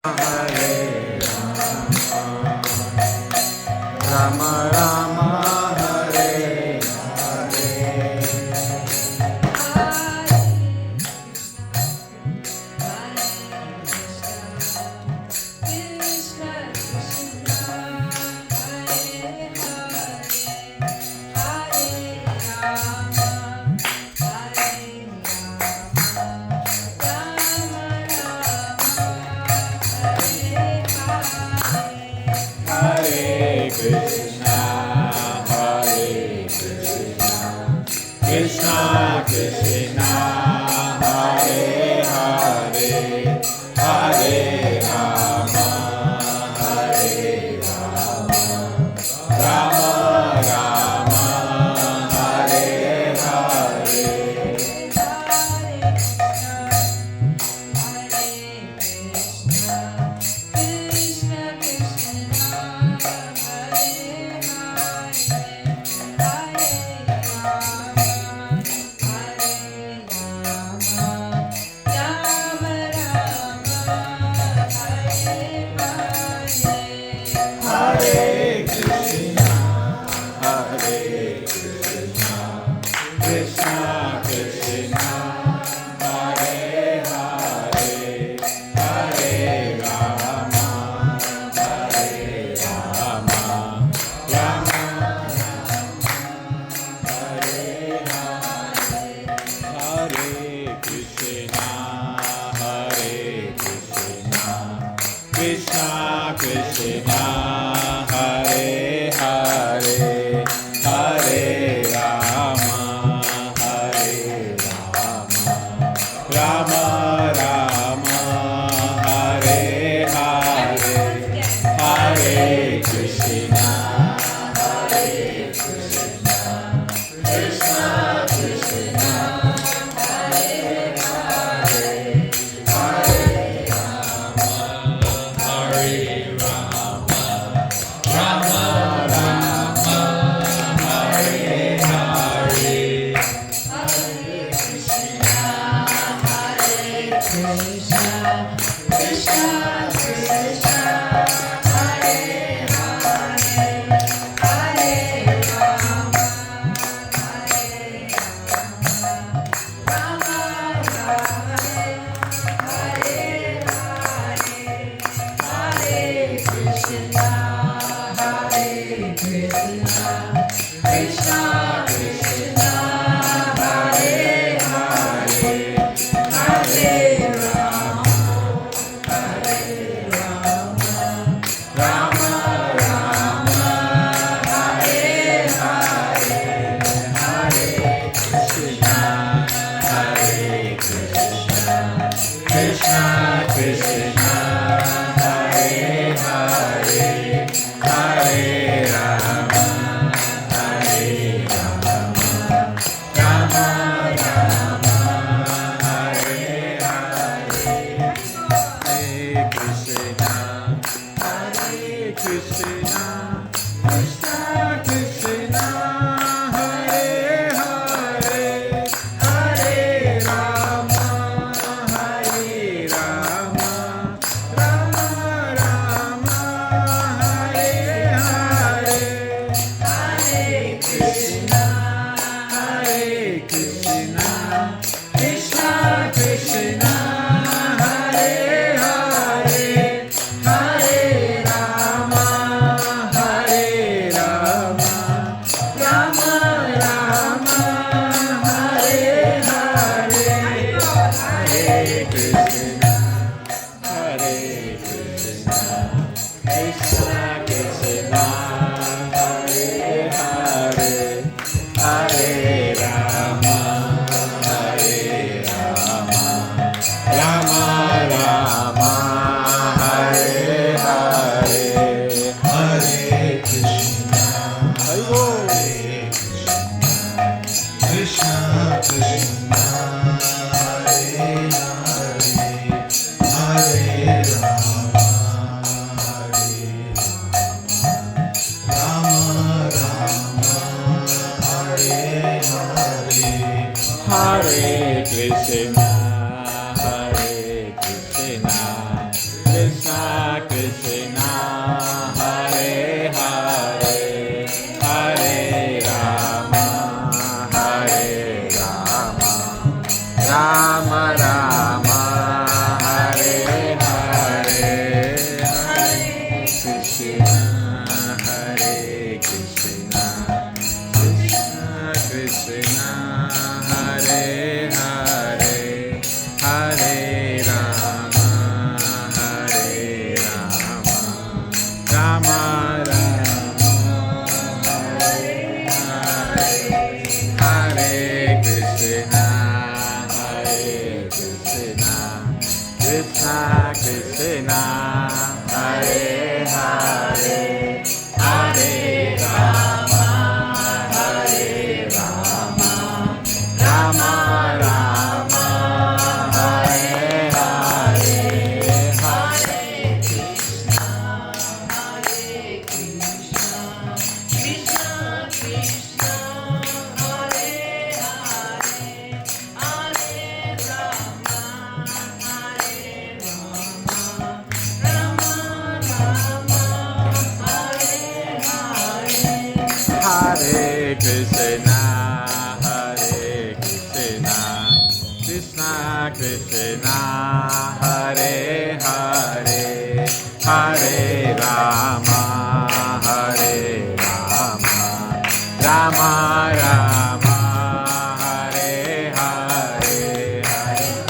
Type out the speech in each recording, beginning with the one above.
Hare Rama Rama Hare Hare Krishna Krishna Hare Rama Krishna Krishna Hare Hare Hare Rama Hare Rama Rama Rama Hare Hare Hare Krishna Hare Krishna Krishna Krishna Hare Hare Hare Rama Hare Rama Rama Rama Hare Hare Hare Krishna Hare Krishna Krishna Krishna Hare Hare Hare Rama Hare Rama Rama Rama Hare Hare Hare Krishna Krishna Krishna Hare Hare Hare Rama Hare Rama Rama Rama Hare Hare Hare Krishna Hare Krishna Krishna Krishna Hare Hare Hare Rama Hare Rama Rama Rama Hare Hare Hare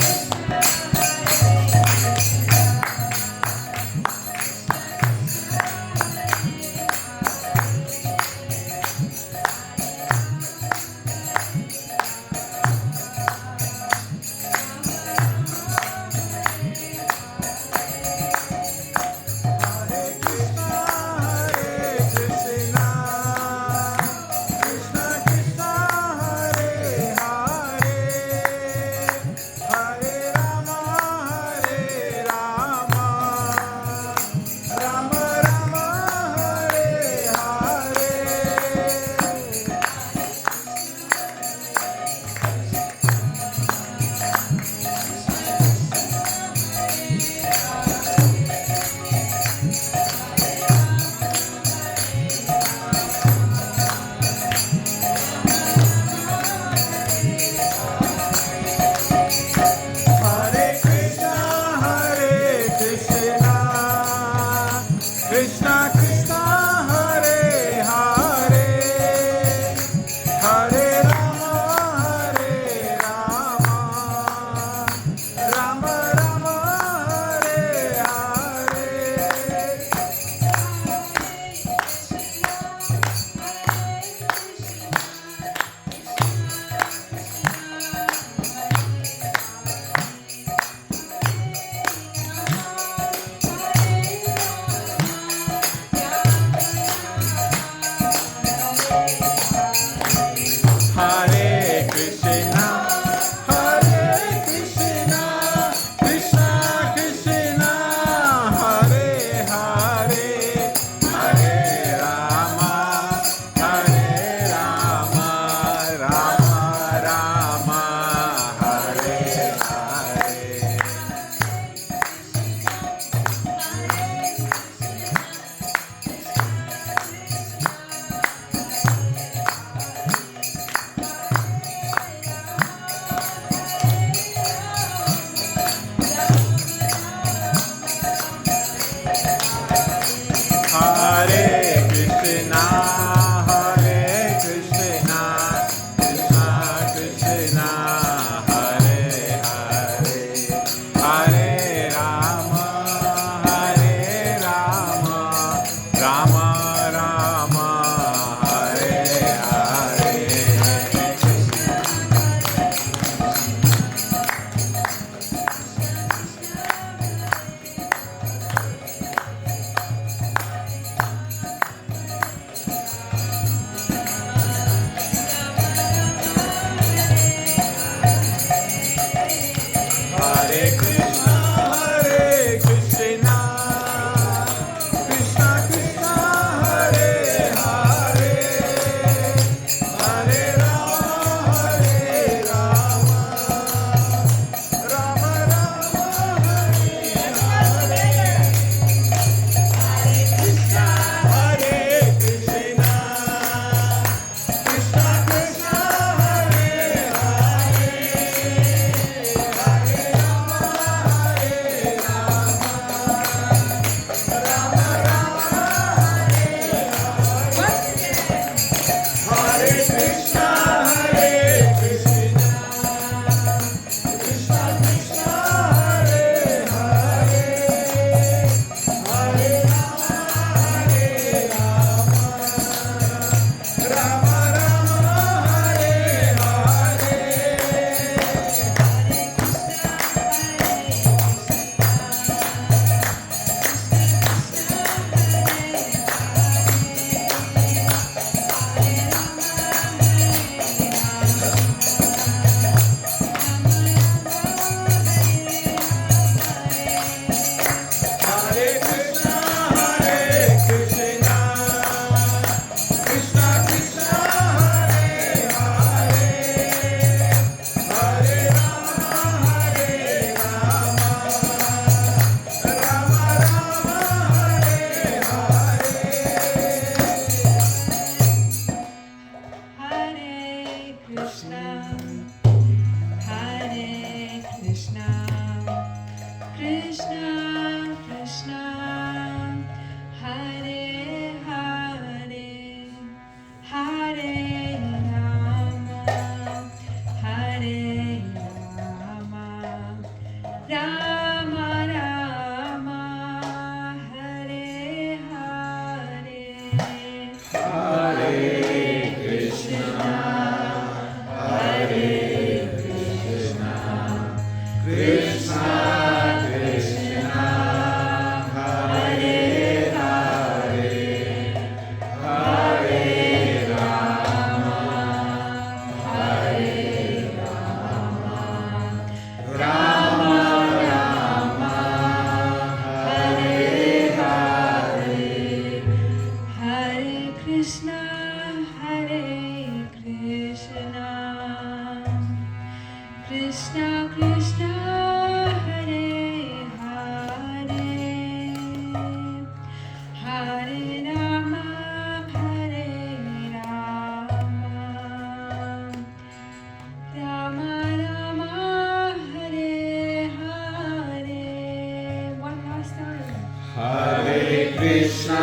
Hare Krishna,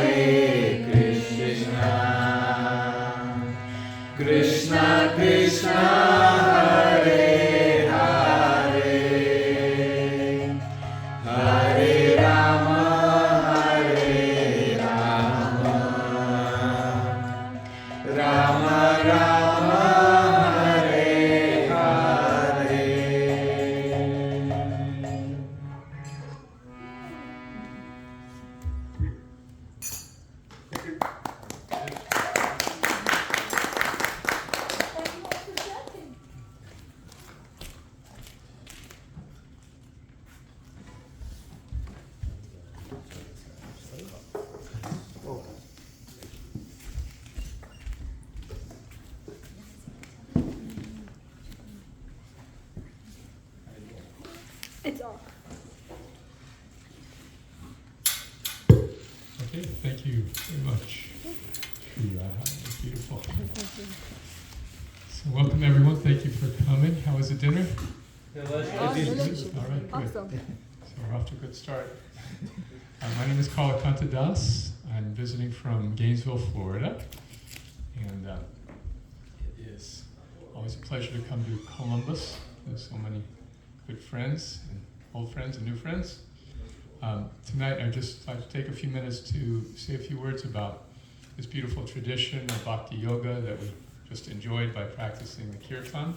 Hare Krishna, Krishna Krishna, Hare Hare, Hare Rama, Hare Rama, Rama Rama, Hare Hare. It's off. Okay, thank you very much. It's beautiful. So welcome everyone, thank you for coming. How was the dinner? Awesome. All right, good. Awesome. So we're off to a good start. My name is Kalakantha Das. I'm visiting from Gainesville, Florida. And it is always a pleasure to come to Columbus. There's so many good friends, and old friends and new friends. Tonight I'd just like to take a few minutes to say a few words about this beautiful tradition of Bhakti Yoga that we just enjoyed by practicing the kirtan.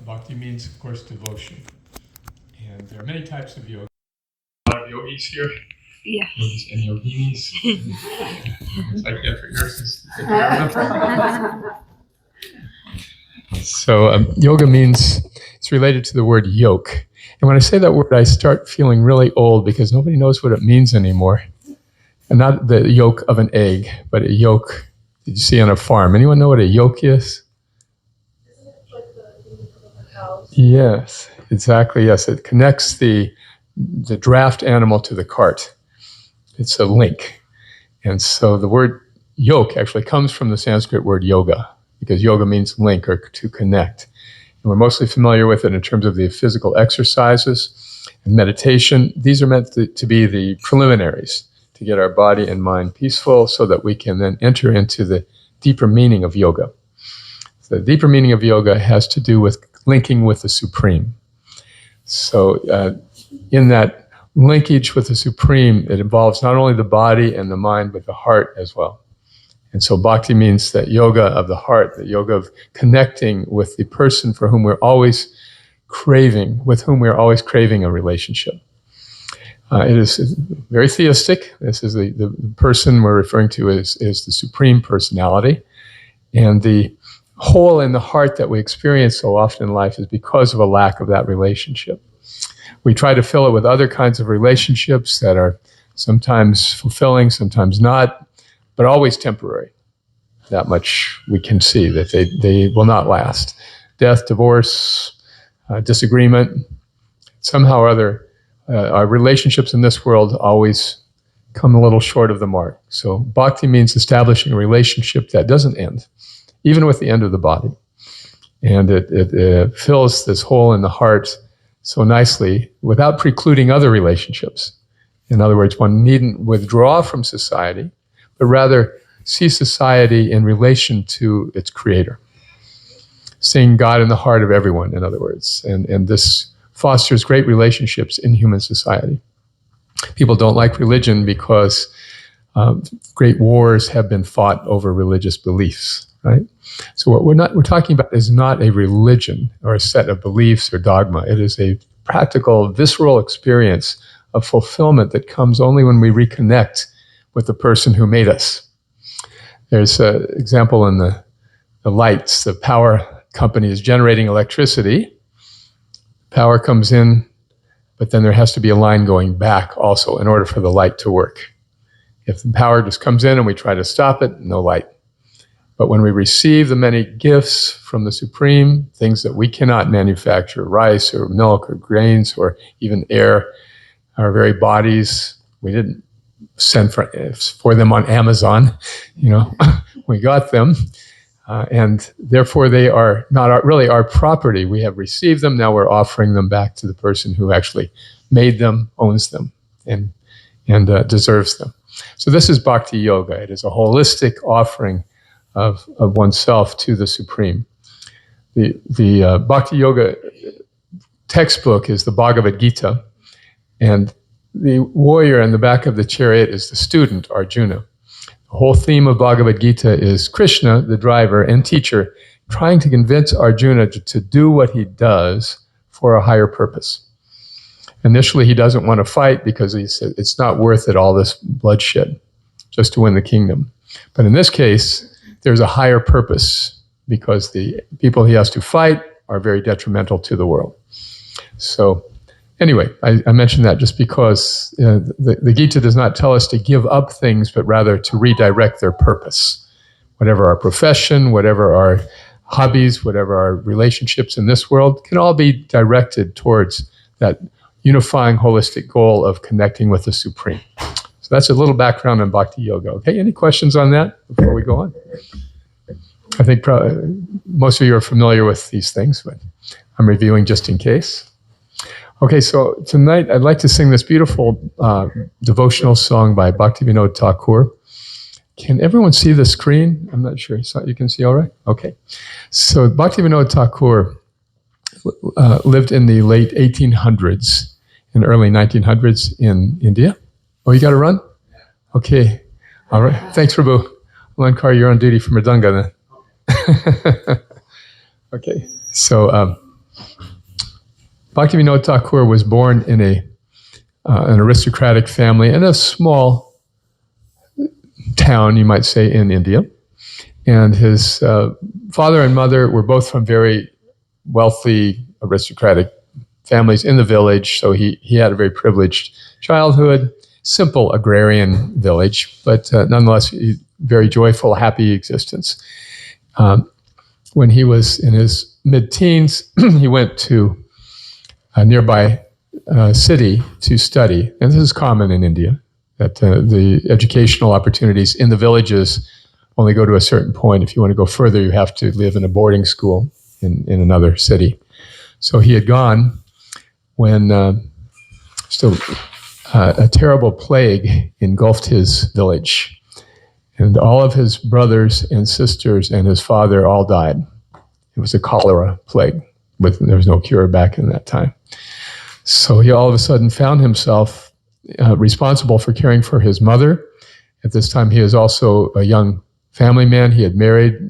Bhakti means, of course, devotion. And there are many types of yoga. A lot of yogis here. Yeah. Yogis and yoginis. It's like that for yours. So yoga means, it's related to the word yoke. And when I say that word, I start feeling really old because nobody knows what it means anymore. And not the yolk of an egg, but a yolk that you see on a farm. Anyone know what a yoke is? Yes, exactly. Yes, it connects the draft animal to the cart. It's a link. And so the word yoke actually comes from the Sanskrit word yoga, because yoga means link or to connect. And we're mostly familiar with it in terms of the physical exercises and meditation. These are meant to be the preliminaries to get our body and mind peaceful so that we can then enter into the deeper meaning of yoga. So the deeper meaning of yoga has to do with linking with the Supreme. So in that linkage with the Supreme, it involves not only the body and the mind, but the heart as well. And so bhakti means that yoga of the heart, the yoga of connecting with the person for whom we're always craving, with whom we're always craving a relationship. It is very theistic. This is the person we're referring to is the Supreme Personality. And the hole in the heart that we experience so often in life is because of a lack of that relationship. We try to fill it with other kinds of relationships that are sometimes fulfilling, sometimes not, but always temporary. That much we can see, that they will not last. Death, divorce, disagreement, somehow or other, our relationships in this world always come a little short of the mark. So bhakti means establishing a relationship that doesn't end, even with the end of the body. And it fills this hole in the heart so nicely without precluding other relationships. In other words, one needn't withdraw from society, but rather see society in relation to its creator. Seeing God in the heart of everyone, in other words. And this fosters great relationships in human society. People don't like religion because great wars have been fought over religious beliefs, right? So what we're talking about is not a religion or a set of beliefs or dogma. It is a practical, visceral experience of fulfillment that comes only when we reconnect with the person who made us. There's an example in the lights. The power company is generating electricity. Power comes in, but then there has to be a line going back also in order for the light to work. If the power just comes in and we try to stop it, no light. But when we receive the many gifts from the Supreme, things that we cannot manufacture, rice or milk or grains or even air, our very bodies, we didn't send for them on Amazon, we got them. And therefore they are not really our property. We have received them, now we're offering them back to the person who actually made them, owns them. and deserves them. So this is Bhakti Yoga. It is a holistic offering of oneself to the Supreme. The Bhakti Yoga textbook is the Bhagavad Gita, and the warrior in the back of the chariot is the student, Arjuna. The whole theme of Bhagavad Gita is Krishna, the driver and teacher, trying to convince Arjuna to do what he does for a higher purpose. Initially, he doesn't want to fight because he said it's not worth it, all this bloodshed, just to win the kingdom. But in this case, there's a higher purpose because the people he has to fight are very detrimental to the world. So anyway, I mentioned that just because the Gita does not tell us to give up things, but rather to redirect their purpose. Whatever our profession, whatever our hobbies, whatever our relationships in this world can all be directed towards that unifying holistic goal of connecting with the Supreme. So that's a little background on Bhakti Yoga. Okay, any questions on that before we go on? I think probably most of you are familiar with these things, but I'm reviewing just in case. Okay, so tonight I'd like to sing this beautiful devotional song by Bhaktivinoda Thakur. Can everyone see the screen? I'm not sure. So you can see all right? Okay. So Bhaktivinoda Thakur lived in the late 1800s and early 1900s in India. Oh, you got to run? Okay. All right. Thanks, Prabhu. Alankar, you're on duty for Mridanga then. Okay. So Bhaktivinoda Thakur was born in an aristocratic family in a small town, you might say, in India. And his father and mother were both from very wealthy, aristocratic families in the village. So he had a very privileged childhood, simple agrarian village, but nonetheless, very joyful, happy existence. When he was in his mid-teens, he went to a nearby city to study. And this is common in India, that the educational opportunities in the villages only go to a certain point. If you want to go further, you have to live in a boarding school in another city. So he had gone when a terrible plague engulfed his village. And all of his brothers and sisters and his father all died. It was a cholera plague. There was no cure back in that time. So he all of a sudden found himself responsible for caring for his mother. At this time, he was also a young family man. He had married.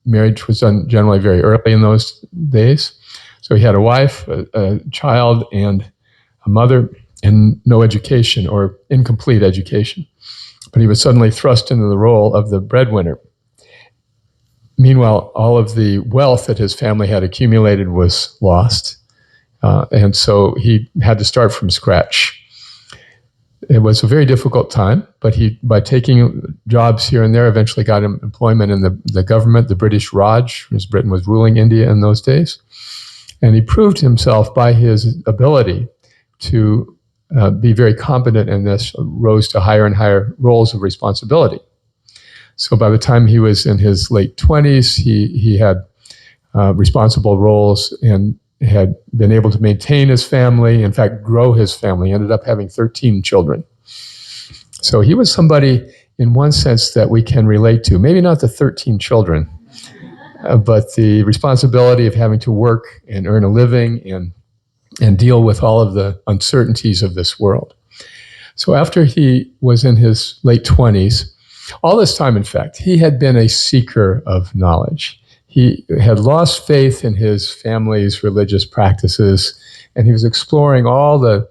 Marriage was done generally very early in those days. So he had a wife, a child, and a mother, and no education or incomplete education. But he was suddenly thrust into the role of the breadwinner. Meanwhile, all of the wealth that his family had accumulated was lost. And so he had to start from scratch. It was a very difficult time, but he, by taking jobs here and there, eventually got him employment in the government, the British Raj, because Britain was ruling India in those days. And he proved himself by his ability to be very competent in this, rose to higher and higher roles of responsibility. So by the time he was in his late 20s, he had responsible roles and had been able to maintain his family, in fact, grow his family, ended up having 13 children. So he was somebody, in one sense, that we can relate to. Maybe not the 13 children, but the responsibility of having to work and earn a living and deal with all of the uncertainties of this world. So after he was in his late 20s, all this time, in fact, he had been a seeker of knowledge. He had lost faith in his family's religious practices, and he was exploring all the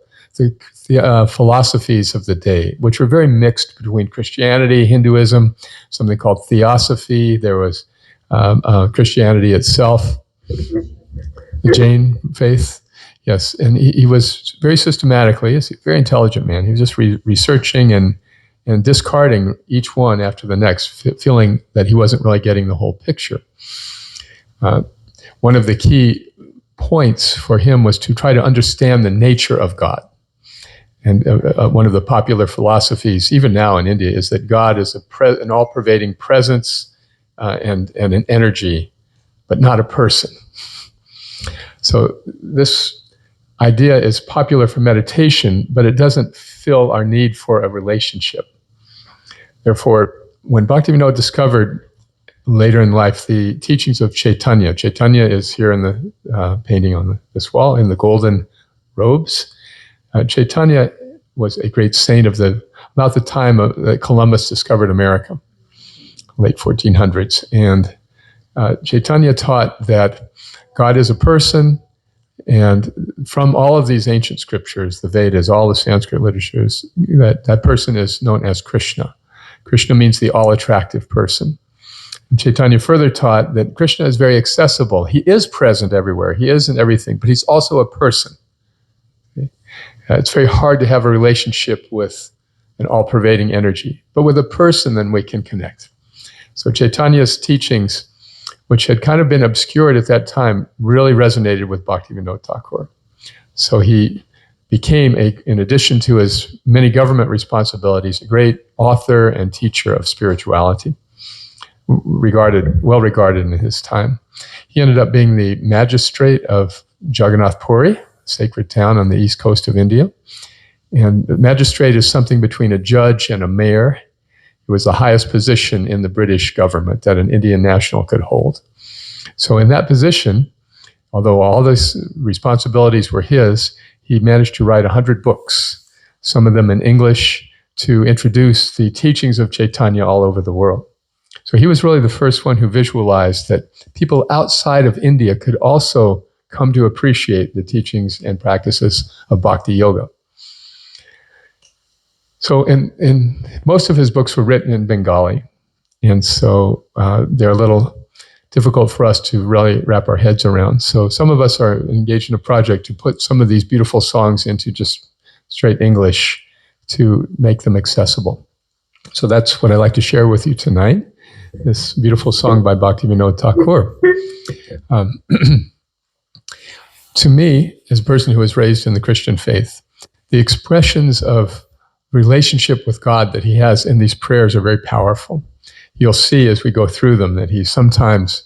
philosophies of the day, which were very mixed between Christianity, Hinduism, something called theosophy. There was Christianity itself, the Jain faith. Yes, and he was very systematically, he's a very intelligent man. He was just researching and discarding each one after the next, feeling that he wasn't really getting the whole picture. One of the key points for him was to try to understand the nature of God. And one of the popular philosophies, even now in India, is that God is an all-pervading presence and an energy, but not a person. So this idea is popular for meditation, but it doesn't fill our need for a relationship. Therefore, when Bhaktivinoda discovered later in life the teachings of Chaitanya, Chaitanya is here in the painting on this wall in the golden robes. Chaitanya was a great saint of about the time that Columbus discovered America, late 1400s. And Chaitanya taught that God is a person, and from all of these ancient scriptures, the Vedas, all the Sanskrit literatures, that person is known as Krishna. Krishna means the all-attractive person. And Chaitanya further taught that Krishna is very accessible. He is present everywhere. He is in everything, but he's also a person. Okay? It's very hard to have a relationship with an all-pervading energy. But with a person, then we can connect. So Chaitanya's teachings, which had kind of been obscured at that time, really resonated with Bhaktivinoda Thakur. So he became, in addition to his many government responsibilities, a great author and teacher of spirituality, well regarded in his time. He ended up being the magistrate of Jagannath Puri, a sacred town on the east coast of India. And the magistrate is something between a judge and a mayor. It was the highest position in the British government that an Indian national could hold. So in that position, although all these responsibilities were his, he managed to write 100 books, some of them in English, to introduce the teachings of Chaitanya all over the world. So he was really the first one who visualized that people outside of India could also come to appreciate the teachings and practices of Bhakti Yoga. So in most of his books were written in Bengali, and so they're a little difficult for us to really wrap our heads around. So some of us are engaged in a project to put some of these beautiful songs into just straight English to make them accessible. So that's what I'd like to share with you tonight, this beautiful song by Bhaktivinoda Thakur. To me, as a person who was raised in the Christian faith, the expressions of relationship with God that he has in these prayers are very powerful. You'll see as we go through them that he's sometimes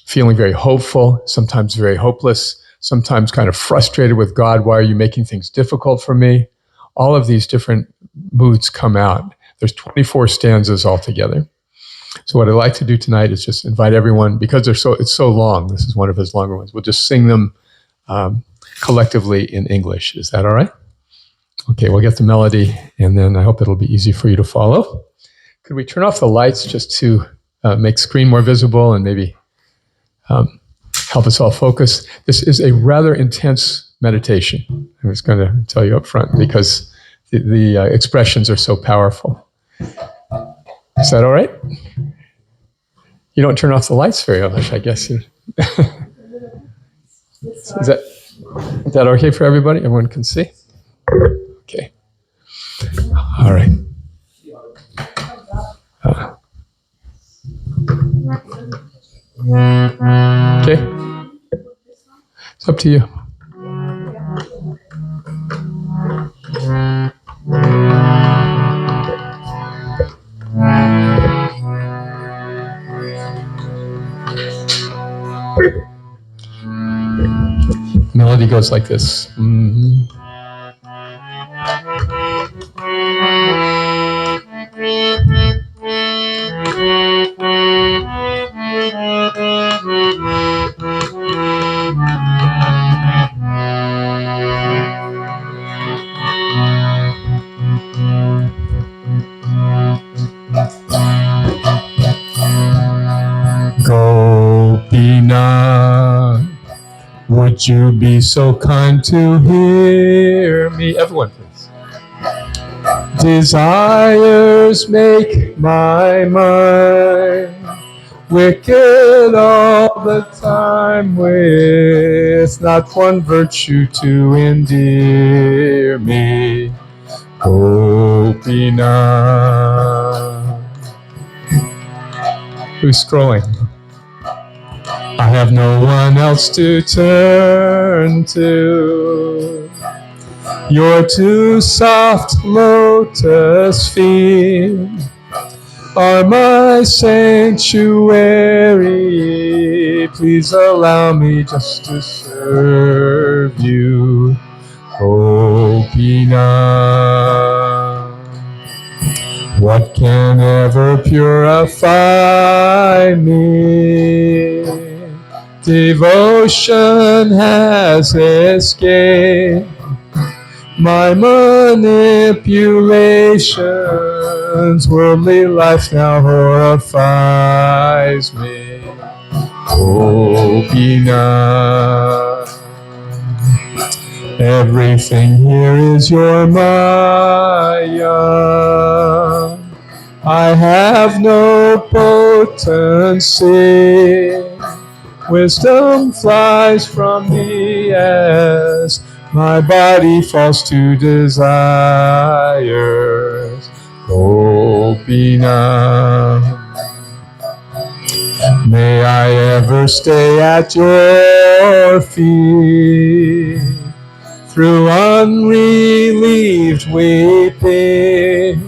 feeling very hopeful, sometimes very hopeless, sometimes kind of frustrated with God. Why are you making things difficult for me? All of these different moods come out. There's 24 stanzas altogether. So what I'd like to do tonight is just invite everyone, because it's so long, this is one of his longer ones, we'll just sing them collectively in English. Is that all right? Okay, we'll get the melody, and then I hope it'll be easy for you to follow. Could we turn off the lights just to make screen more visible and maybe help us all focus? This is a rather intense meditation. I was going to tell you up front because the expressions are so powerful. Is that all right? You don't turn off the lights very much, I guess. Is that okay for everybody? Everyone can see? Okay. All right. Okay. It's up to you. Melody goes like this. Mm-hmm. Gopinath, would you be so kind to hear me? Everyone, please. Desires make my mind wicked all the time, with not one virtue to endear me. Gopinath. Who's scrolling? I have no one else to turn to. Your two soft lotus feet are my sanctuary. Please allow me just to serve serve you, Gopinath. What can ever purify me? Devotion has escaped my manipulations. Worldly life now horrifies me, Gopinath. Everything here is your Maya. I have no potency. Wisdom flies from me as my body falls to desires, Gopinath. May I ever stay at your feet, through unrelieved weeping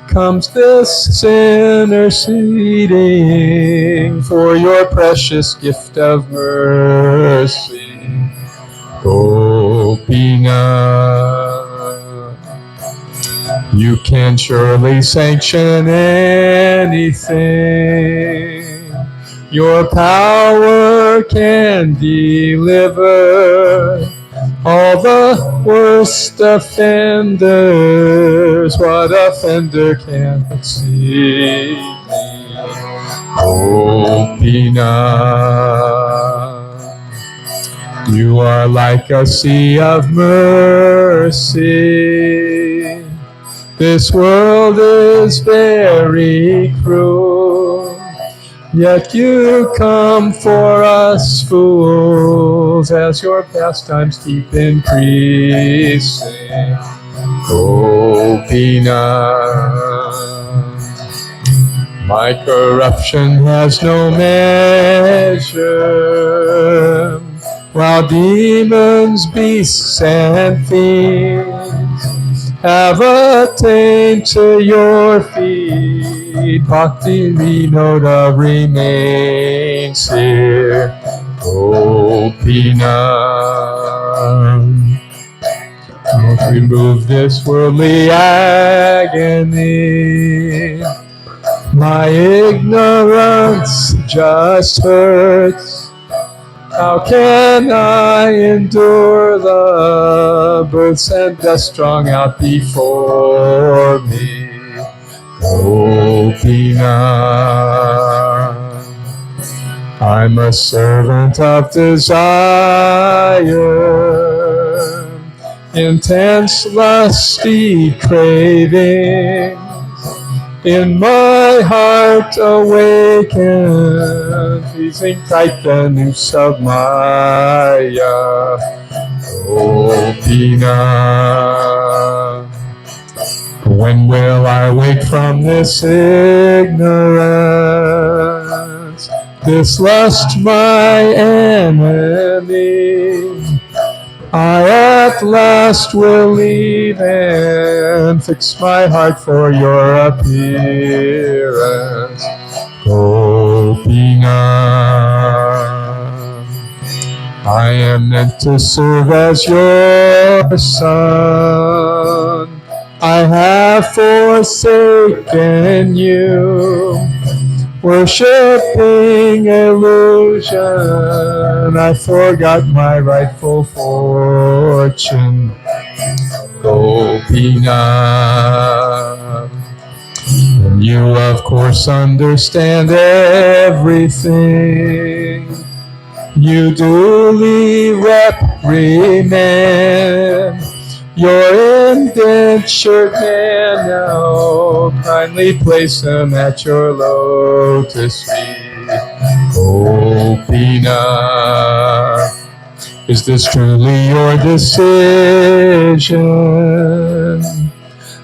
comes this sinner pleading for your precious gift of mercy, Gopinath. You can surely sanction anything. Your power can deliver all the worst offenders. What offender can see me, Gopinath? You are like a sea of mercy. This world is very cruel, yet you come for us fools as your pastimes keep increasing, Gopinath. My corruption has no measure, while demons, beasts, and fiends have attained to your feet. Bhakti Vinoda remains here, Gopinath. Don't remove this worldly agony. My ignorance just hurts. How can I endure the births and death strung out before me, Gopinath? I'm a servant of desire, intense lusty craving in my heart awaken, pleasing tight the noose of Maya, Gopinath. When will I wake from this ignorance, this lust my enemy? I at last will leave and fix my heart for your appearance, Gopinath. I am meant to serve as your son. I have forsaken you, worshipping illusion. I forgot my rightful fortune, Gopinath. And you, of course, understand everything. You duly reprimand your indentured man now. Kindly place him at your lotus feet, Gopinath. Is this truly your decision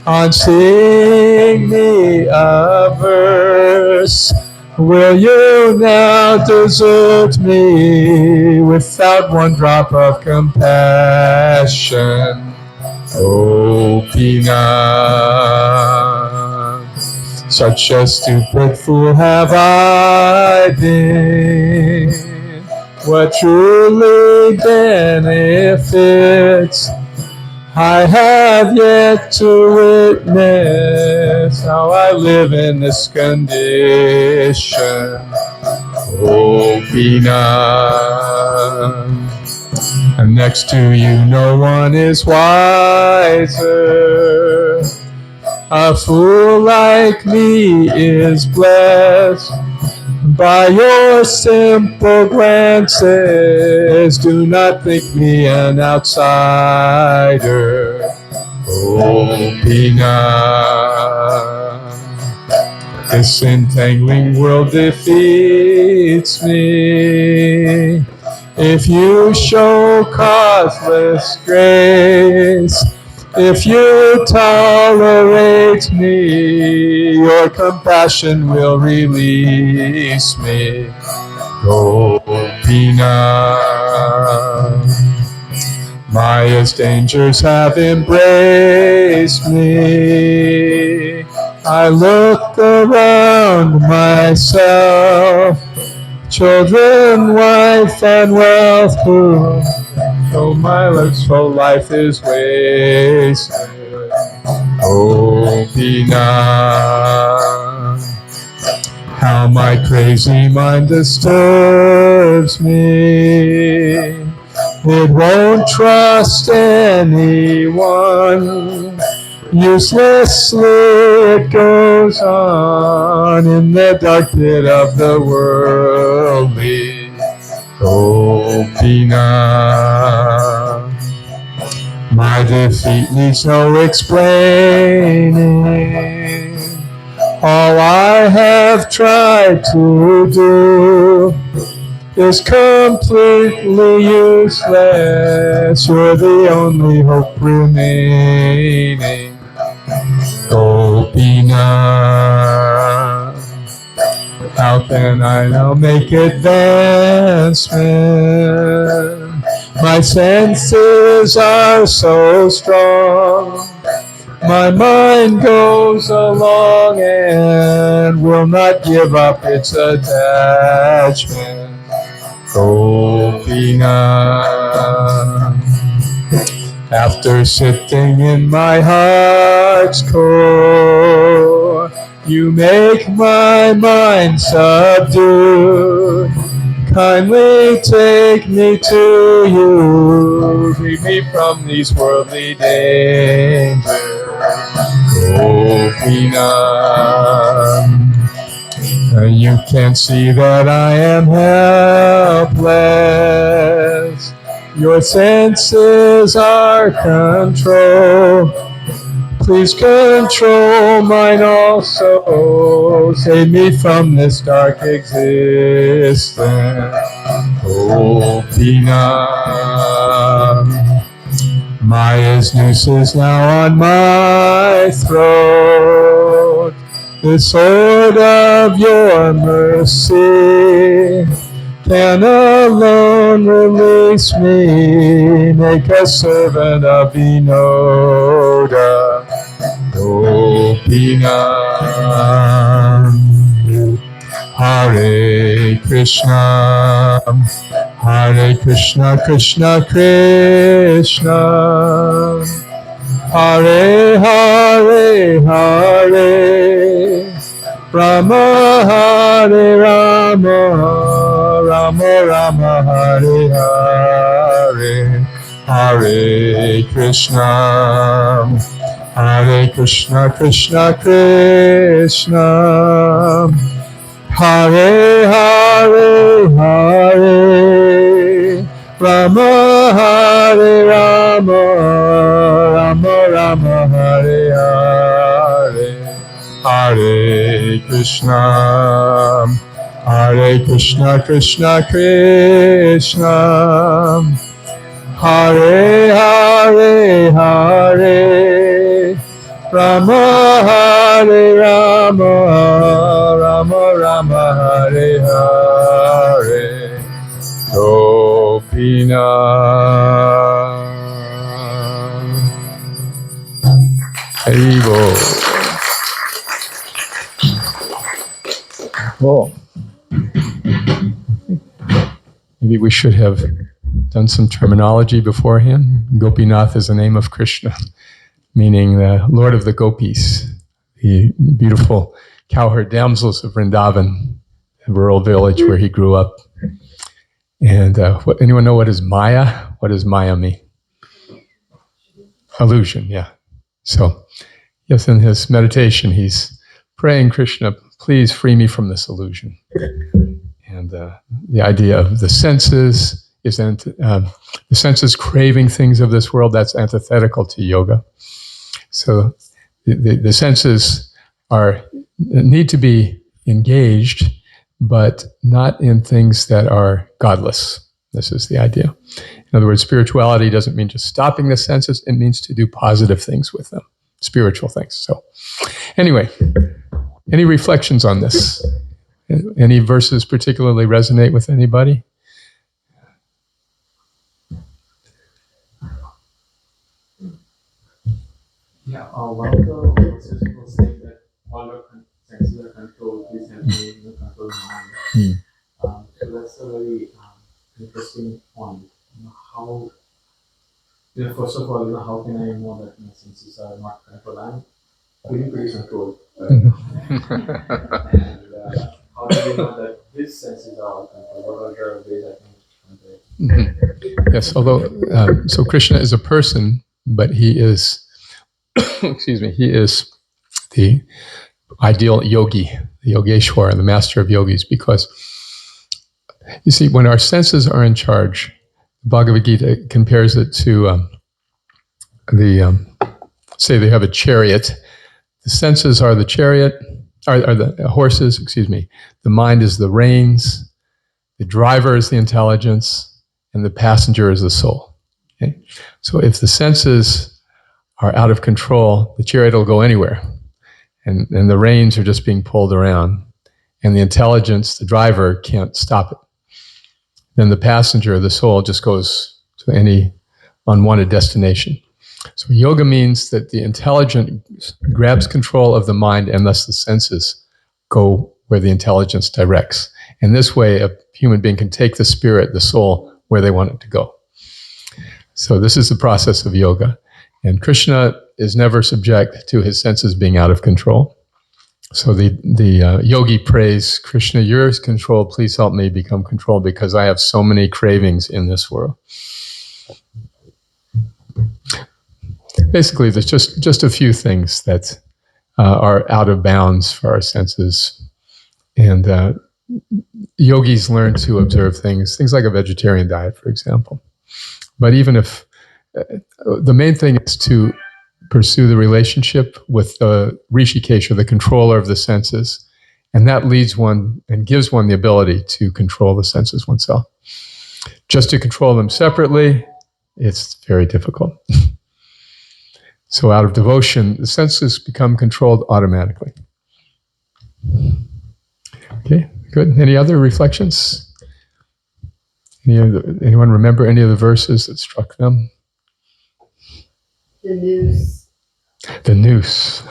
on seeing me averse? Will you now desert me without one drop of compassion, Gopinath? Such a stupid fool have I been, what truly benefits. I have yet to witness how I live in this condition. Gopinath. And next to you no one is wiser. A fool like me is blessed by your simple glances. Do not think me an outsider. Gopinath. This entangling world defeats me. If you show causeless grace, if you tolerate me, your compassion will release me. Gopinath. Maya's dangers have embraced me. I look around myself, children, wife, and wealth, who know my life's whole life is wasted. Gopinath. How my crazy mind disturbs me. It won't trust anyone. Uselessly it goes on in the dark pit of the worldly. Gopinath. My defeat needs no explaining. All I have tried to do is completely useless. You're the only hope remaining. Gopinath. How can I now make advancement? My senses are so strong. My mind goes along and will not give up its attachment. Gopinath. After sitting in my heart's core, you make my mind subdued. Kindly take me to you, free me from these worldly dangers. Gopinath. You can't see that I am helpless. Your senses are controlled. Please control mine also. Save me from this dark existence. Gopinath. Maya's noose is now on my throat. The sword of your mercy can alone release me. Make a servant of Vinoda. Gopinath. Hare Krishna, Hare Krishna, Krishna Krishna, Hare Hare Hare, Rama Hare Rama, Rama Rama Hare Hare, Hare Krishna, Hare Krishna, Krishna Krishna, Hare Hare Hare, Rama Hare Rama, Rama Rama Hare Hare, Hare Krishna, Krishna Krishna, Hare Hare Hare, Rama Hare Rama, Rama Rama Hare Hare, Gopinath. Haribo. Oh. maybe we should have done some terminology beforehand. Gopinath is the name of Krishna, meaning the Lord of the Gopis, the beautiful cowherd damsels of Vrindavan, a rural village where he grew up. And anyone know what is Maya? What does Maya mean? Illusion, yeah. So, yes, in his meditation, he's praying, Krishna, please free me from this illusion. And the idea of the senses is the senses craving things of this world. That's antithetical to yoga. So the senses need to be engaged, but not in things that are godless. This is the idea. In other words, spirituality doesn't mean just stopping the senses. It means to do positive things with them, spiritual things. So anyway, any reflections on this? Any verses particularly resonate with anybody? Yeah, one of the verses was saying that all our senses are controlled, please help me control mind. So that's a very interesting point. How, first of all, how can I know that my senses are not controlled? I'm feeling pretty controlled. And how do we know that these senses are all controlled? What are the ways I can control? Yes, although, so Krishna is a person, but he is, excuse me, he is the ideal yogi, the Yogeshwara, the master of yogis, because you see, when our senses are in charge, Bhagavad Gita compares it to say they have a chariot. The senses are the chariot, are the horses, excuse me. The mind is the reins, the driver is the intelligence, and the passenger is the soul. Okay? So if the senses are out of control, the chariot will go anywhere. And the reins are just being pulled around. And the intelligence, the driver, can't stop it. Then the passenger, the soul, just goes to any unwanted destination. So yoga means that the intelligence grabs control of the mind, and thus the senses go where the intelligence directs. And this way, a human being can take the spirit, the soul, where they want it to go. So this is the process of yoga. And Krishna is never subject to his senses being out of control. So the yogi prays, Krishna, you're in control. Please help me become controlled because I have so many cravings in this world. Basically, there's just a few things that are out of bounds for our senses. And yogis learn to observe things like a vegetarian diet, for example. But even if the main thing is to pursue the relationship with the Rishikesh, or the controller of the senses, and that leads one and gives one the ability to control the senses oneself. Just to control them separately, it's very difficult. So out of devotion, the senses become controlled automatically. Okay, good. Any other reflections? Anyone remember any of the verses that struck them? The noose. The noose.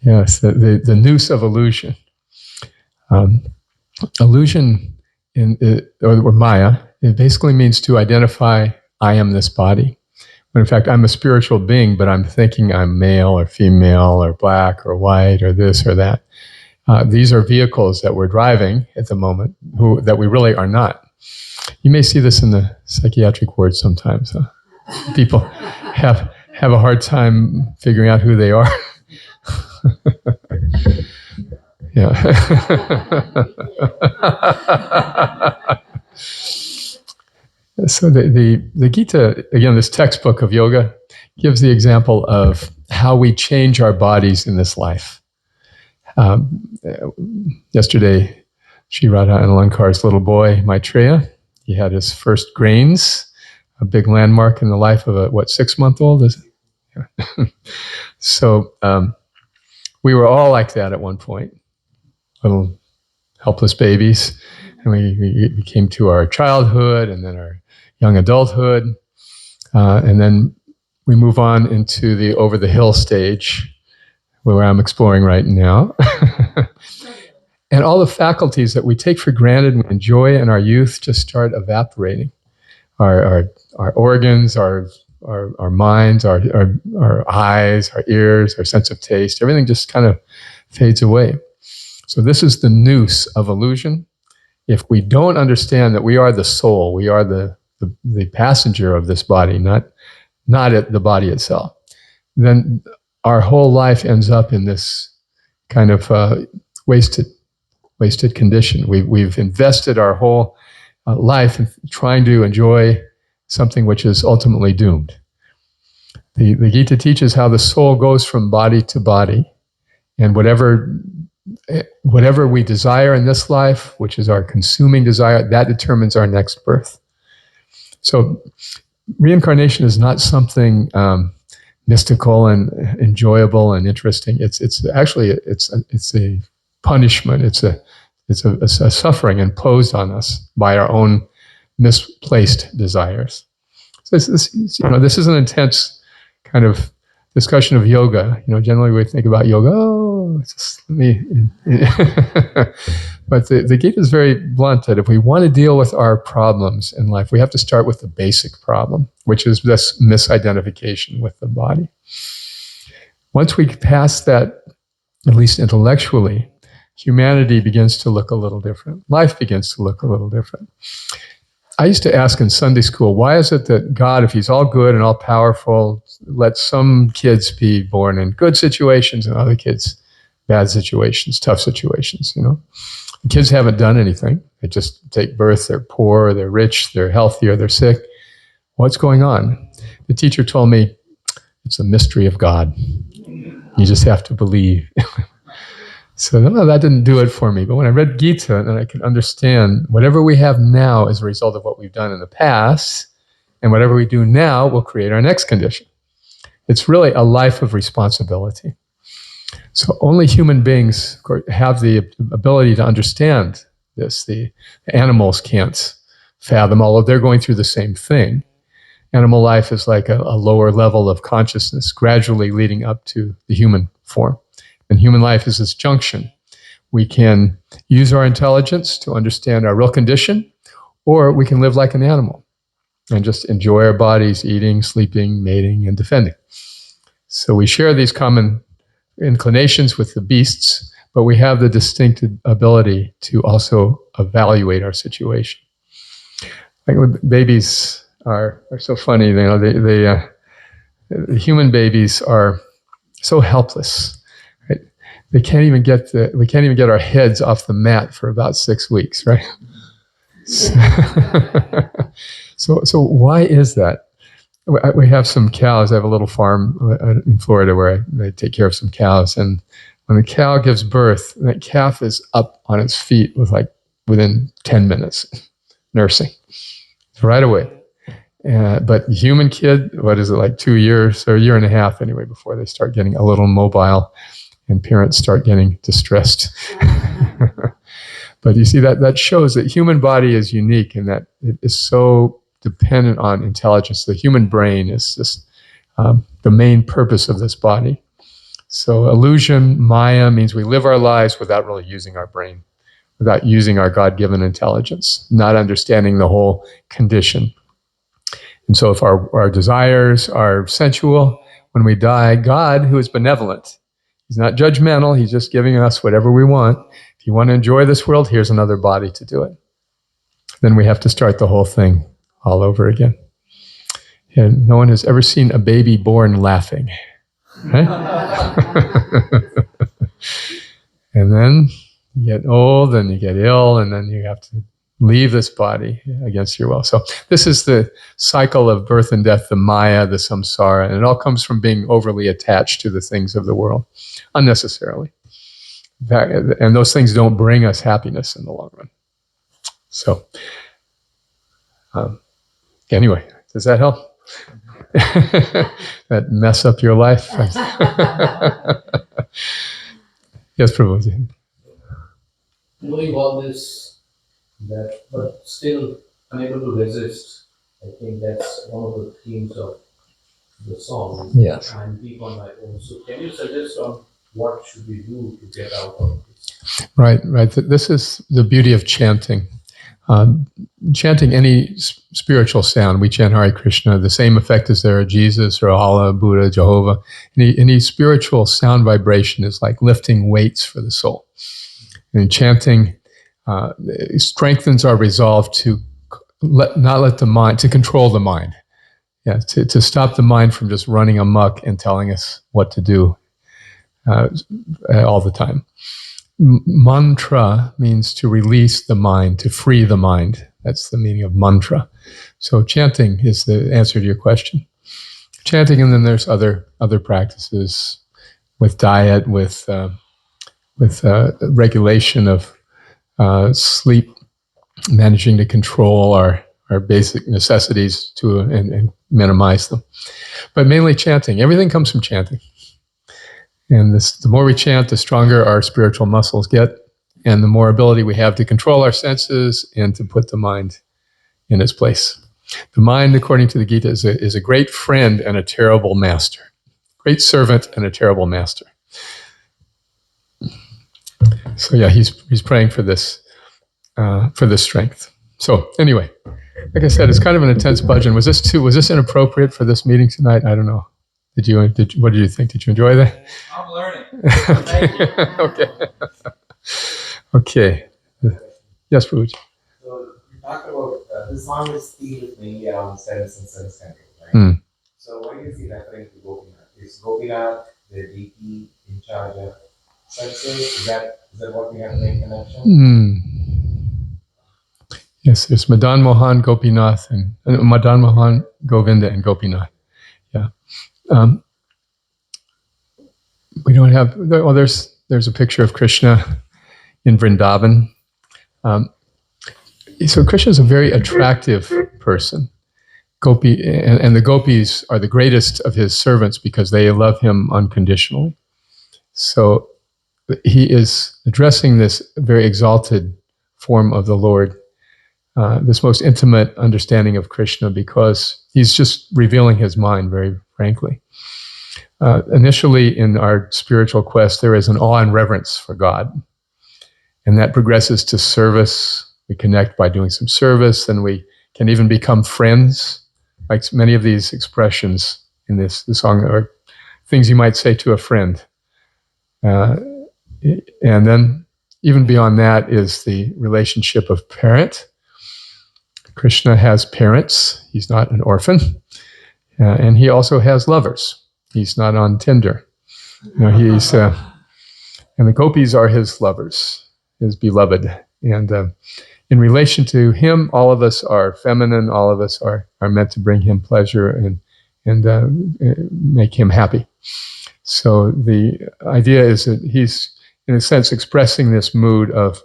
Yes, the noose of illusion. Illusion, or Maya, it basically means to identify, I am this body. When in fact, I'm a spiritual being, but I'm thinking I'm male or female or black or white or this or that. These are vehicles that we're driving at the moment that we really are not. You may see this in the psychiatric ward sometimes. People have a hard time figuring out who they are. Yeah. So the Gita, again, this textbook of yoga, gives the example of how we change our bodies in this life. Yesterday, Sri Radha and Alankar's little boy, Maitreya, he had his first grains, a big landmark in the life of a 6-month-old? Is it? Yeah. So we were all like that at one point, little helpless babies. And we came to our childhood and then our young adulthood. And then we move on into the over-the-hill stage, where I'm exploring right now. And all the faculties that we take for granted and enjoy in our youth just start evaporating. Our organs, our minds, our eyes, our ears, our sense of taste, everything just kind of fades away. So this is the noose of illusion. If we don't understand that we are the soul, we are the passenger of this body, not the body itself, then our whole life ends up in this kind of wasted condition. We've invested our whole life in trying to enjoy something which is ultimately doomed. The Gita teaches how the soul goes from body to body, and whatever we desire in this life, which is our consuming desire, that determines our next birth. So reincarnation is not something mystical and enjoyable and interesting. It's actually a punishment. It's a suffering imposed on us by our own misplaced desires. So this is an intense kind of discussion of yoga. Generally we think about yoga. But the Gita is very blunt that if we want to deal with our problems in life, we have to start with the basic problem, which is this misidentification with the body. Once we pass that, at least intellectually, humanity begins to look a little different. Life begins to look a little different. I used to ask in Sunday school, why is it that God, if he's all good and all powerful, lets some kids be born in good situations and other kids bad situations, tough situations, The kids haven't done anything. They just take birth, they're poor, they're rich, they're healthy, or they're sick. What's going on? The teacher told me, it's a mystery of God. You just have to believe. So no, that didn't do it for me. But when I read Gita, then I could understand whatever we have now is a result of what we've done in the past, and whatever we do now will create our next condition. It's really a life of responsibility. So only human beings have the ability to understand this. The animals can't fathom, although they're going through the same thing. Animal life is like a lower level of consciousness, gradually leading up to the human form. And human life is this junction. We can use our intelligence to understand our real condition, or we can live like an animal and just enjoy our bodies, eating, sleeping, mating, and defending. So we share these common inclinations with the beasts, but we have the distinct ability to also evaluate our situation. Like babies are so funny. The human babies are so helpless. Right? We can't even get our heads off the mat for about 6 weeks, right? So why is that? We have some cows. I have a little farm in Florida where I take care of some cows. And when the cow gives birth, that calf is up on its feet within 10 minutes, nursing right away. But the human kid, 2 years or a year and a half anyway, before they start getting a little mobile and parents start getting distressed. But you see, that shows that human body is unique and that it is so dependent on intelligence. The human brain is just the main purpose of this body. So illusion, Maya, means we live our lives without really using our brain, without using our God-given intelligence, not understanding the whole condition. And so if our desires are sensual, when we die, God, who is benevolent, he's not judgmental, he's just giving us whatever we want. If you want to enjoy this world, here's another body to do it. Then we have to start the whole thing all over again. And no one has ever seen a baby born laughing. Right? And then you get old and you get ill and then you have to leave this body against your will. So this is the cycle of birth and death, the Maya, the samsara, and it all comes from being overly attached to the things of the world, unnecessarily. And those things don't bring us happiness in the long run. So, anyway, does that help? That mess up your life? Yes, Prabhu. Knowing all this, but still unable to resist, I think that's one of the themes of the song. Yes. I'm deep on my own. So can you suggest on what should we do to get out of this? Right. This is the beauty of chanting. Chanting any spiritual sound, we chant Hare Krishna, the same effect as there are Jesus or Allah, Buddha, Jehovah. Any spiritual sound vibration is like lifting weights for the soul. And chanting strengthens our resolve to not let the mind, to control the mind. Yeah, to stop the mind from just running amok and telling us what to do all the time. Mantra means to release the mind, to free the mind. That's the meaning of mantra. So chanting is the answer to your question. Chanting, and then there's other practices with diet, with regulation of sleep, managing to control our basic necessities and minimize them. But mainly chanting. Everything comes from chanting. And the more we chant, the stronger our spiritual muscles get, and the more ability we have to control our senses and to put the mind in its place. The mind, according to the Gita, is a great friend and a terrible master. Great servant and a terrible master. So yeah, he's praying for this strength. So anyway, like I said, it's kind of an intense bhajan. Was this inappropriate for this meeting tonight? I don't know. What did you think? Did you enjoy that? I'm learning. Okay. Yes, Prabhuji. So you talked about this song is themed mainly around sense and sense control, right? Hmm. So what is he referring to Gopinath? Is Gopinath the deity in charge of senses? Is that what we have to make connection? Yes, there's Madan Mohan, Gopinath, and Madan Mohan, Govinda, and Gopinath. Yeah. We don't have. Well, there's a picture of Krishna in Vrindavan. So Krishna is a very attractive person. Gopi and the gopis are the greatest of his servants because they love him unconditionally. So he is addressing this very exalted form of the Lord, this most intimate understanding of Krishna, because he's just revealing his mind very frankly. Initially in our spiritual quest, there is an awe and reverence for God. And that progresses to service. We connect by doing some service, and we can even become friends. Like many of these expressions in this song are things you might say to a friend. And then even beyond that is the relationship of parent. Krishna has parents. He's not an orphan. And he also has lovers. He's not on Tinder. He's and the gopis are his lovers, his beloved. And in relation to him, all of us are feminine. All of us are meant to bring him pleasure and make him happy. So the idea is that he's, in a sense, expressing this mood of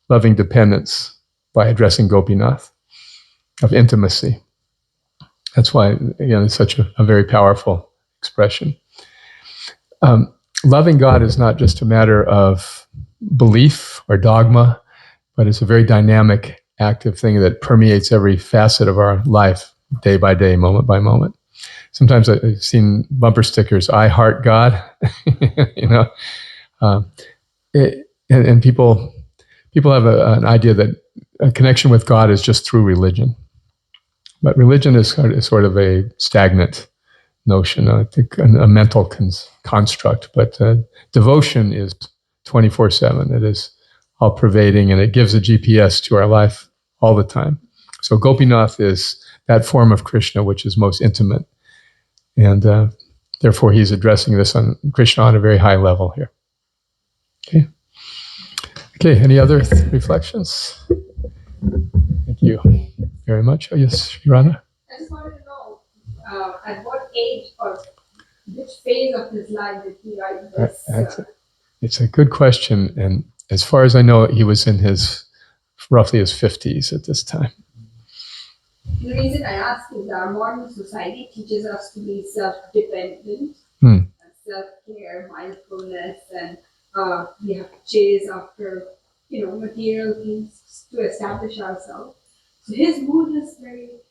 loving dependence by addressing Gopinath, of intimacy. That's why, again, it's such a very powerful expression. Loving God is not just a matter of belief or dogma, but it's a very dynamic, active thing that permeates every facet of our life, day by day, moment by moment. Sometimes I've seen bumper stickers, "I heart God," and people have an idea that a connection with God is just through religion. But religion is sort of a stagnant notion, I think a mental construct. But devotion is 24/7. It is all pervading, and it gives a GPS to our life all the time. So Gopinath is that form of Krishna which is most intimate. And therefore he's addressing this on Krishna on a very high level here. Okay, any other reflections? Thank you very much. Oh, yes, Shirana? I just wanted to know at what age or which phase of his life did he write this? It's a good question. And as far as I know, he was in roughly his 50s at this time. The reason I ask is our modern society teaches us to be self-dependent, self-care, mindfulness, and we have to chase after, material things to establish ourselves. So his mood is very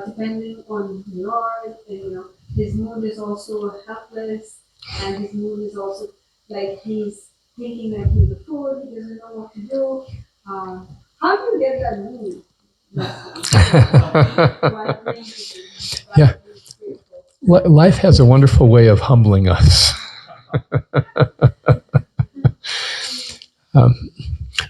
dependent on the Lord, and his mood is also helpless, and his mood is also like he's thinking that he's a fool, he doesn't know what to do. How do you get that mood? Yeah. Life has a wonderful way of humbling us.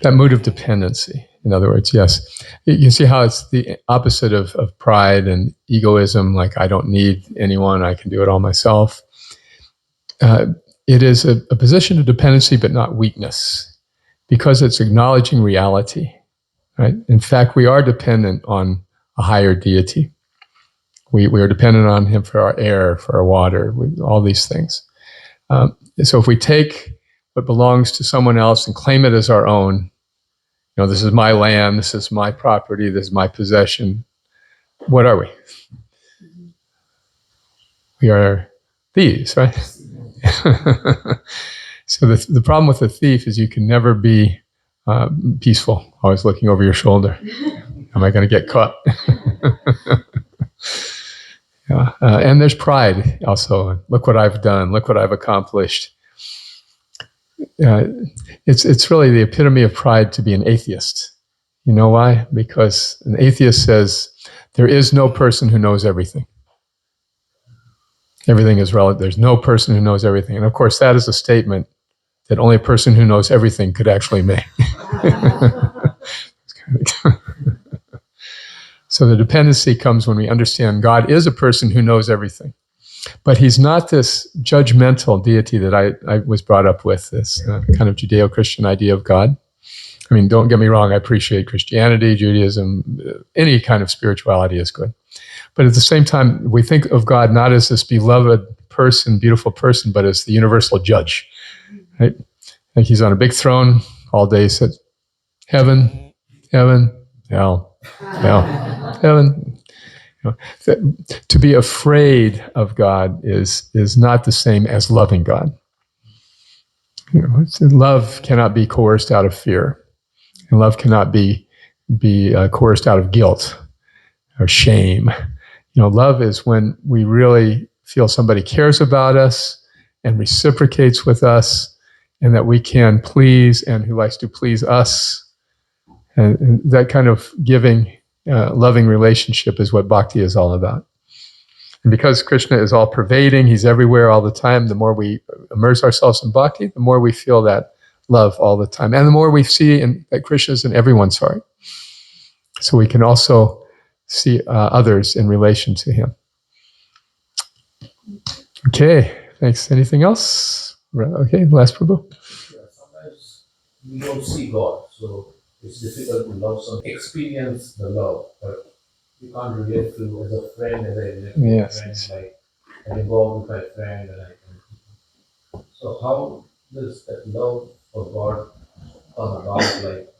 That mood of dependency, in other words, yes. You see how it's the opposite of pride and egoism, like I don't need anyone, I can do it all myself. It is a position of dependency, but not weakness, because it's acknowledging reality, right? In fact, we are dependent on a higher deity. We are dependent on him for our air, for our water, all these things. So if we take what belongs to someone else and claim it as our own, you know, this is my land, this is my property, this is my possession, what are we? We are thieves, right? So the problem with a thief is you can never be peaceful, always looking over your shoulder. Am I going to get caught? Yeah. And there's pride also. Look what I've done. Look what I've accomplished. It's really the epitome of pride to be an atheist. You know why? Because an atheist says there is no person who knows everything. Everything is relative. There's no person who knows everything. And of course, that is a statement that only a person who knows everything could actually make. So the dependency comes when we understand God is a person who knows everything. But he's not this judgmental deity that I was brought up with, this kind of Judeo-Christian idea of God. I mean, don't get me wrong, I appreciate Christianity, Judaism, any kind of spirituality is good. But at the same time, we think of God not as this beloved person, beautiful person, but as the universal judge. Right? Like he's on a big throne all day, said, heaven, heaven, hell, hell, heaven. You know, to be afraid of God is not the same as loving God. You know, love cannot be coerced out of fear, and love cannot be coerced out of guilt or shame. You know, love is when we really feel somebody cares about us and reciprocates with us, and that we can please, and who likes to please us. And that kind of giving, loving relationship is what bhakti is all about. And because Krishna is all pervading, he's everywhere all the time, the more we immerse ourselves in bhakti, the more we feel that love all the time. And the more we see that Krishna is in everyone's heart. So we can also see others in relation to him. Okay, thanks. Anything else? Okay, last prabhu. Yeah, sometimes we don't see God, so it's difficult to love some experience the love, but you can't relate to as a friend, as I relate to a friend, like I can go out with my friend and I can. So how does that love for God come about? Like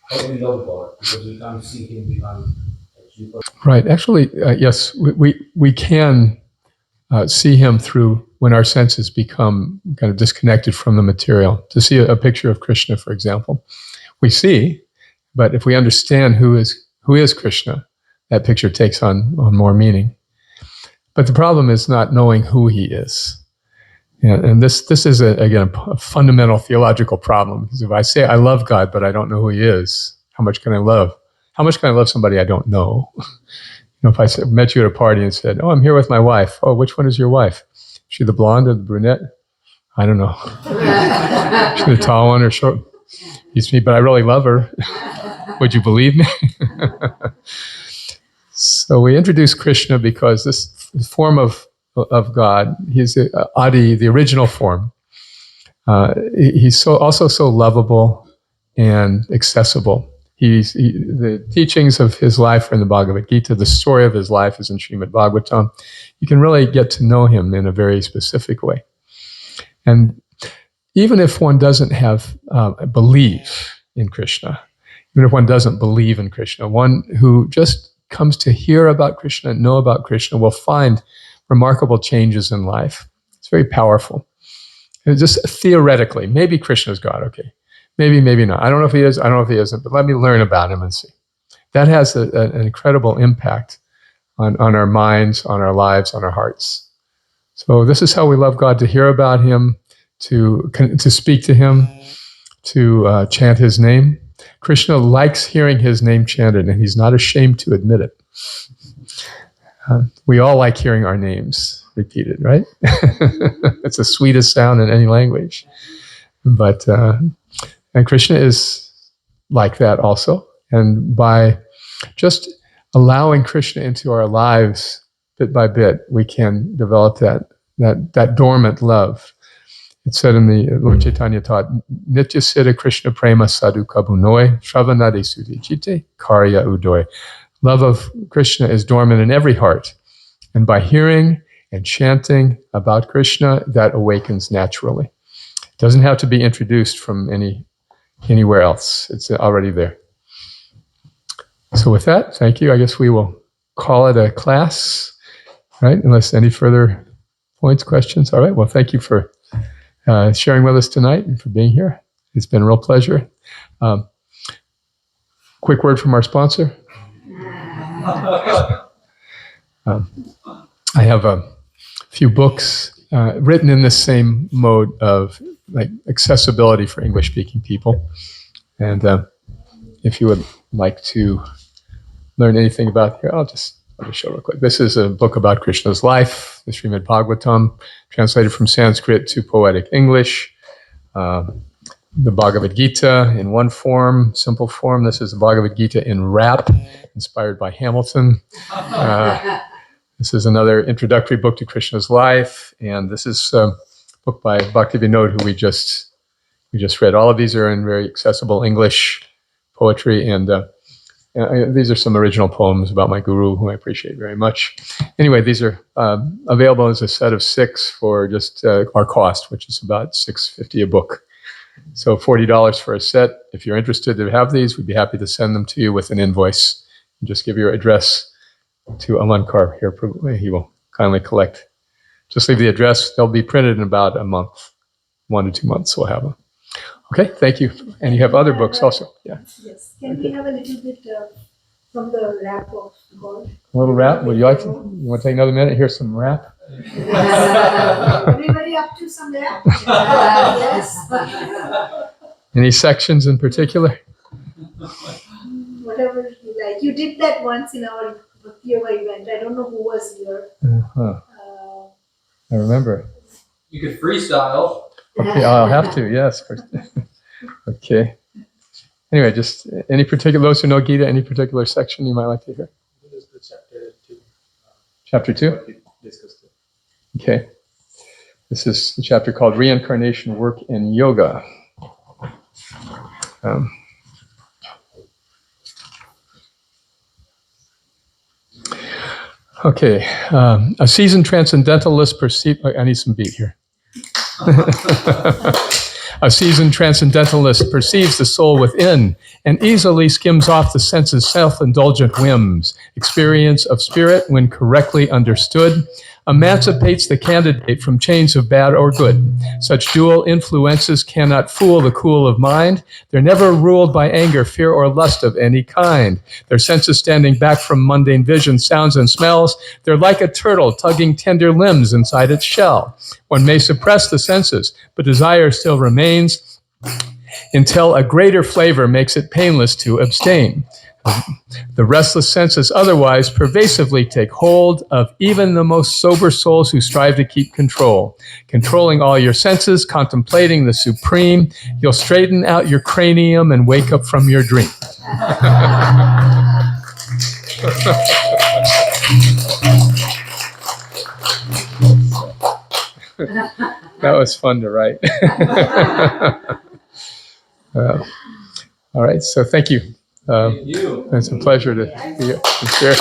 how do we love God? Because we can't see him, we can't actually. Right. Actually, yes, we can see him through when our senses become kind of disconnected from the material. To see a picture of Krishna, for example, we see, but if we understand who is Krishna, that picture takes on more meaning. But the problem is not knowing who he is. And this is, again, a fundamental theological problem. Because if I say I love God, but I don't know who he is, how much can I love? How much can I love somebody I don't know? You know, if I met you at a party and said, oh, I'm here with my wife. Oh, which one is your wife? Is she the blonde or the brunette? I don't know. Is she the tall one or short? It's me, but I really love her. Would you believe me? So we introduce Krishna because this form of God, he's Adi, the original form. He's also so lovable and accessible. The teachings of his life are in the Bhagavad Gita. The story of his life is in Srimad Bhagavatam. You can really get to know him in a very specific way. And even if one doesn't have belief in Krishna, even if one doesn't believe in Krishna, one who just comes to hear about Krishna and know about Krishna will find remarkable changes in life. It's very powerful. And just theoretically, maybe Krishna's God, okay. Maybe not. I don't know if he is, I don't know if he isn't, but let me learn about him and see. That has an incredible impact on our minds, on our lives, on our hearts. So this is how we love God, to hear about him, to speak to him, to chant his name. Krishna likes hearing his name chanted, and he's not ashamed to admit it. We all like hearing our names repeated, right? It's the sweetest sound in any language. But and Krishna is like that also. And by just allowing Krishna into our lives bit by bit, we can develop that dormant love. It said in the Lord Chaitanya taught, Nitya Siddha Krishna Prema Sadhu Kabunoi Shravanade Sudhi Chitte Karya Udoy. Love of Krishna is dormant in every heart. And by hearing and chanting about Krishna, that awakens naturally. It doesn't have to be introduced from anywhere else. It's already there. So with that, thank you. I guess we will call it a class, right? Unless any further points, questions. All right. Well, thank you for sharing with us tonight and for being here. It's been a real pleasure. Quick word from our sponsor. I have a few books written in this same mode of like accessibility for English-speaking people. And if you would like to learn anything about here, I'll just show real quick. This is a book about Krishna's life, the Srimad Bhagavatam, translated from Sanskrit to Poetic English. The Bhagavad Gita in one form, simple form. This is the Bhagavad Gita in rap, inspired by Hamilton. This is another introductory book to Krishna's life, and this is a book by Bhaktivinoda, who we just read. All of these are in very accessible English poetry, and these are some original poems about my guru, whom I appreciate very much. Anyway, these are available as a set of 6 for just our cost, which is about $6.50 a book. So $40 for a set. If you're interested to have these, we'd be happy to send them to you with an invoice. Just give your address to Alankar here. He will kindly collect. Just leave the address. They'll be printed in about a month, 1 to 2 months. We'll have them. Okay, thank you. And you have other books also. Yeah. Yes. Can we have a little bit from the rap of God? A little rap. Would you like to? You want to take another minute? Hear some rap? Everybody up to some rap? Yes. Any sections in particular? Whatever you like. You did that once in our Bhakti Yoga event. I don't know who was here. I remember. You could freestyle. Okay, I'll have to, yes. Okay. Anyway, just any particular, those who know Gita, any particular section you might like to hear? Chapter 2? Okay. This is the chapter called Reincarnation Work in Yoga. Okay. A seasoned transcendentalist perceives... I need some beat here. A seasoned transcendentalist perceives the soul within and easily skims off the senses' self-indulgent whims. Experience of spirit, when correctly understood, emancipates the candidate from chains of bad or good. Such dual influences cannot fool the cool of mind. They're never ruled by anger, fear, or lust of any kind. Their senses standing back from mundane visions, sounds, and smells, they're like a turtle tugging tender limbs inside its shell. One may suppress the senses, but desire still remains until a greater flavor makes it painless to abstain. The restless senses otherwise pervasively take hold of even the most sober souls who strive to keep control. Controlling all your senses, contemplating the supreme, you'll straighten out your cranium and wake up from your dream. That was fun to write. All right, so thank you. Thank you. It's a pleasure to be here and share.